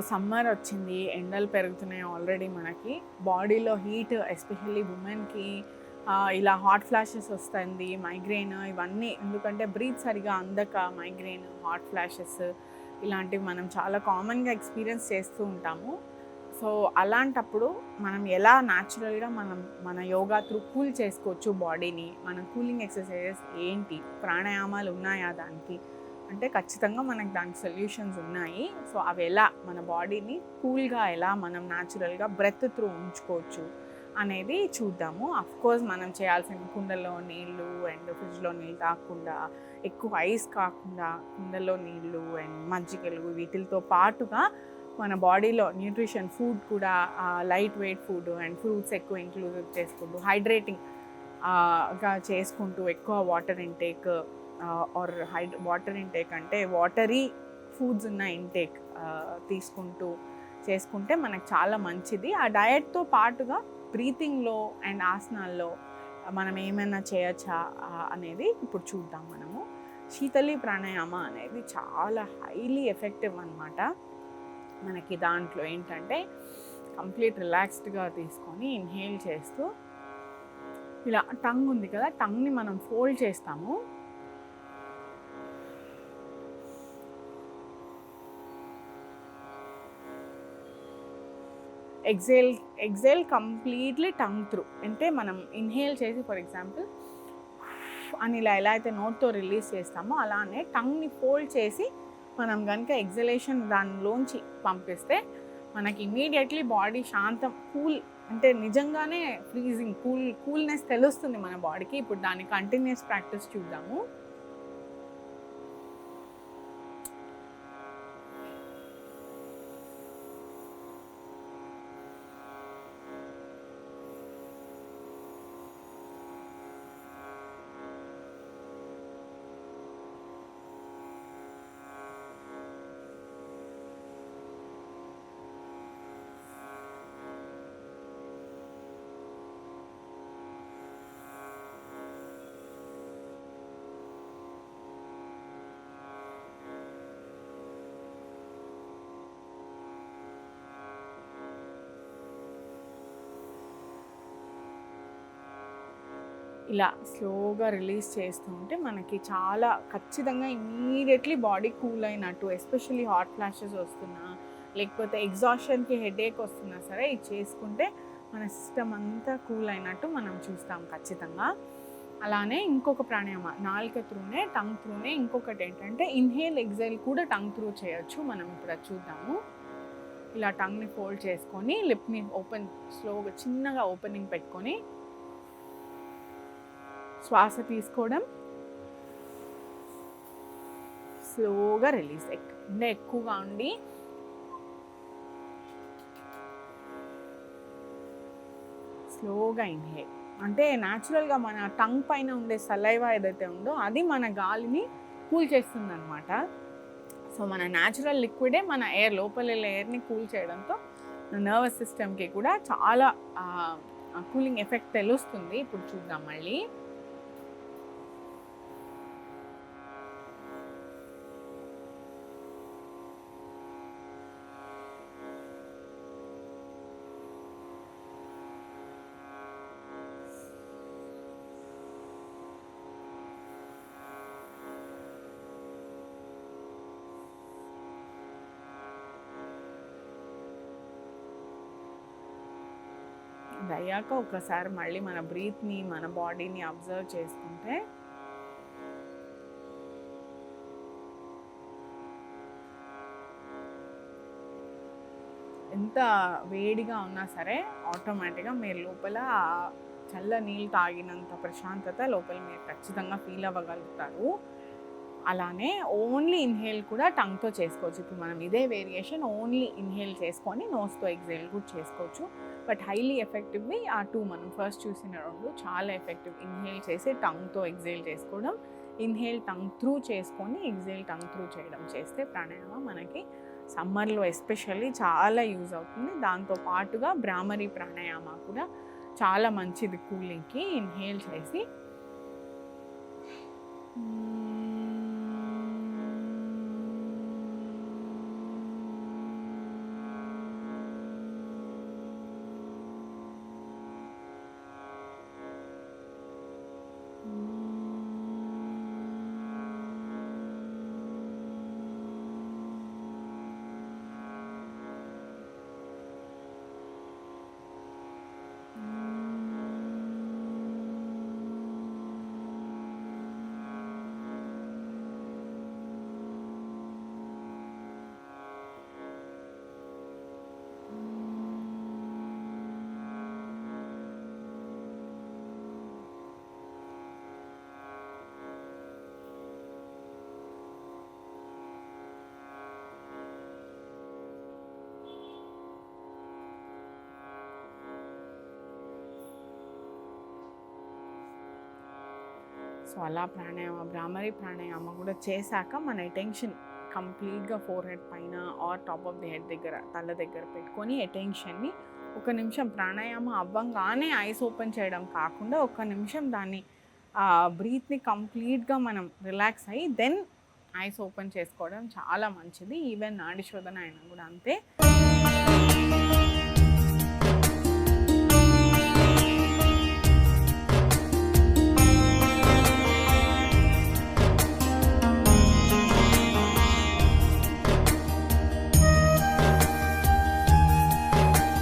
Summer వచ్చింది, ఎండలు పెరుగుతున్నాయి ఆల్రెడీ మనకి. బాడీలో హీట్ ఎస్పెషల్లీ ఉమెన్‌కి ఇలా హాట్ ఫ్లాషెస్ వస్తుంది, మైగ్రేన్ ఇవన్నీ. ఎందుకంటే బ్రీత్ సరిగా అందక మైగ్రేన్, హాట్ ఫ్లాషెస్ ఇలాంటివి మనం చాలా కామన్‌గా ఎక్స్‌పీరియన్స్ చేస్తూ ఉంటాము. సో అలాంటప్పుడు మనం ఎలా న్యాచురల్‌గా మన యోగా త్రూ కూల్ చేసుకోవచ్చు బాడీని. మనం కూలింగ్ ఎక్సర్సైజెస్ ఏంటి? ప్రాణాయామాలు ఉన్నాయా దానికి? అంటే ఖచ్చితంగా మనకు దానికి సొల్యూషన్స్ ఉన్నాయి. సో అవి ఎలా మన బాడీని కూల్గా ఎలా మనం న్యాచురల్గా బ్రెత్ త్రూ ఉంచుకోవచ్చు అనేది చూద్దాము. అఫ్కోర్స్ మనం చేయాల్సిన కుండలో నీళ్ళు అండ్ ఫ్రిడ్జ్లో నీళ్ళు తాగకుండా, ఎక్కువ ఐస్ కాకుండా కుండలో నీళ్ళు అండ్ మజ్జిగలు వీటితో పాటుగా మన బాడీలో న్యూట్రిషన్ ఫుడ్ కూడా light weight food and fruits ఎక్కువ ఇంక్లూడ్ చేసుకుంటూ హైడ్రేటింగ్గా చేసుకుంటూ ఎక్కువ water intake or water intake అంటే వాటరీ ఫుడ్స్ ఉన్న ఇంటేక్ తీసుకుంటూ చేసుకుంటే మనకు చాలా మంచిది. ఆ డయట్తో పాటుగా బ్రీతింగ్లో అండ్ ఆసనాల్లో మనం ఏమైనా చేయొచ్చా అనేది ఇప్పుడు చూద్దాం మనము. శీతలి ప్రాణాయామ అనేది చాలా హైలీ ఎఫెక్టివ్ అన్నమాట. మనకి దాంట్లో ఏంటంటే కంప్లీట్ రిలాక్స్డ్గా తీసుకొని ఇన్హేల్ చేస్తూ ఇలా టంగ్ ఉంది కదా, టంగ్ని మనం ఫోల్డ్ చేస్తాము. Exhale completely tongue through. అంటే మనం ఇన్హేల్ చేసి ఫర్ ఎగ్జాంపుల్ అని ఎలా అయితే నోట్తో రిలీజ్ చేస్తామో అలానే టంగ్ని ఫోల్డ్ చేసి మనం కనుక ఎగ్జలేషన్ దానిలోంచి పంపిస్తే మనకి ఇమీడియట్లీ బాడీ శాంతం, కూల్, అంటే నిజంగానే ఫ్రీజింగ్ కూల్నెస్ తెలుస్తుంది మన బాడీకి. ఇప్పుడు దాని కంటిన్యూస్ ప్రాక్టీస్ చూద్దాము. ఇలా స్లోగా రిలీజ్ చేస్తూ ఉంటే మనకి చాలా ఖచ్చితంగా ఇమ్మీడియట్లీ బాడీ కూల్ అయినట్టు, ఎస్పెషల్లీ హాట్ ఫ్లాషెస్ వస్తున్నా లేకపోతే ఎగ్జాషన్కి హెడేక్ వస్తున్నా సరే ఇది చేసుకుంటే మన సిస్టమ్ అంతా కూల్ అయినట్టు మనం చూస్తాం ఖచ్చితంగా. అలానే ఇంకొక ప్రాణాయామ నాలుక త్రూనే, టంగ్ త్రూనే. ఇంకొకటి ఏంటంటే ఇన్హేల్ ఎగ్జైల్ కూడా టంగ్ త్రూ చేయొచ్చు. మనం ఇప్పుడు అది చూద్దాము. ఇలా టంగ్ని ఫోల్డ్ చేసుకొని లిప్ని ఓపెన్, స్లోగా చిన్నగా ఓపెనింగ్ పెట్టుకొని శ్వాస తీసుకోవడం, స్లోగా రిలీజ్. ఎక్కువగా ఉండి స్లోగా ఇన్హేల్. అంటే న్యాచురల్గా మన టంగ్ పైన ఉండే సలైవా ఏదైతే ఉందో అది మన గాలిని కూల్ చేస్తుంది అనమాట. సో మన న్యాచురల్ లిక్విడే మన ఎయిర్, లోపల ఎయిర్ని కూల్ చేయడంతో నర్వస్ సిస్టమ్కి కూడా చాలా కూలింగ్ ఎఫెక్ట్ తెలుస్తుంది. ఇప్పుడు చూద్దాం మళ్ళీ. అది అయ్యాక ఒకసారి మళ్ళీ మన బ్రీత్ని, మన బాడీని అబ్జర్వ్ చేసుకుంటే ఎంత వేడిగా ఉన్నా సరే ఆటోమేటిక్గా మీరు లోపల చల్ల నీళ్ళు తాగినంత ప్రశాంతత లోపల మీరు ఖచ్చితంగా ఫీల్ అవ్వగలుగుతారు. అలానే ఓన్లీ ఇన్హేల్ కూడా టంగ్తో చేసుకోవచ్చు. ఇప్పుడు మనం ఇదే వేరియేషన్ ఓన్లీ ఇన్హేల్ చేసుకొని నోస్తో ఎగ్జేల్ కూడా చేసుకోవచ్చు. బట్ హైలీ ఎఫెక్టివ్లీ ఆ టూ మనం ఫస్ట్ చూసిన రెండు చాలా ఎఫెక్టివ్. ఇన్హేల్ చేసి టంగ్తో ఎగ్జేల్ చేసుకోవడం, ఇన్హేల్ టంగ్ త్రూ చేసుకొని ఎగ్జేల్ టంగ్ త్రూ చేయడం చేస్తే ప్రాణాయామం మనకి సమ్మర్లో ఎస్పెషల్లీ చాలా యూజ్ అవుతుంది. దాంతో పాటుగా భ్రామరి ప్రాణాయామ కూడా చాలా మంచిది కూలింగ్కి. ఇన్హేల్ చేసి సో అలా ప్రాణాయామ, భ్రామరి ప్రాణాయామ కూడా చేశాక మన అటెన్షన్ కంప్లీట్గా ఫోర్ హెడ్ పైన or top of the head దగ్గర, తల దగ్గర పెట్టుకొని అటెన్షన్ని 1 నిమిషం ప్రాణాయామం అవ్వంగానే ఐస్ ఓపెన్ చేయడం కాకుండా 1 నిమిషం దాన్ని బ్రీత్ని కంప్లీట్గా మనం రిలాక్స్ అయ్యి దెన్ ఐస్ ఓపెన్ చేసుకోవడం చాలా మంచిది. ఈవెన్ నాడి శోధన అయినా కూడా అంతే.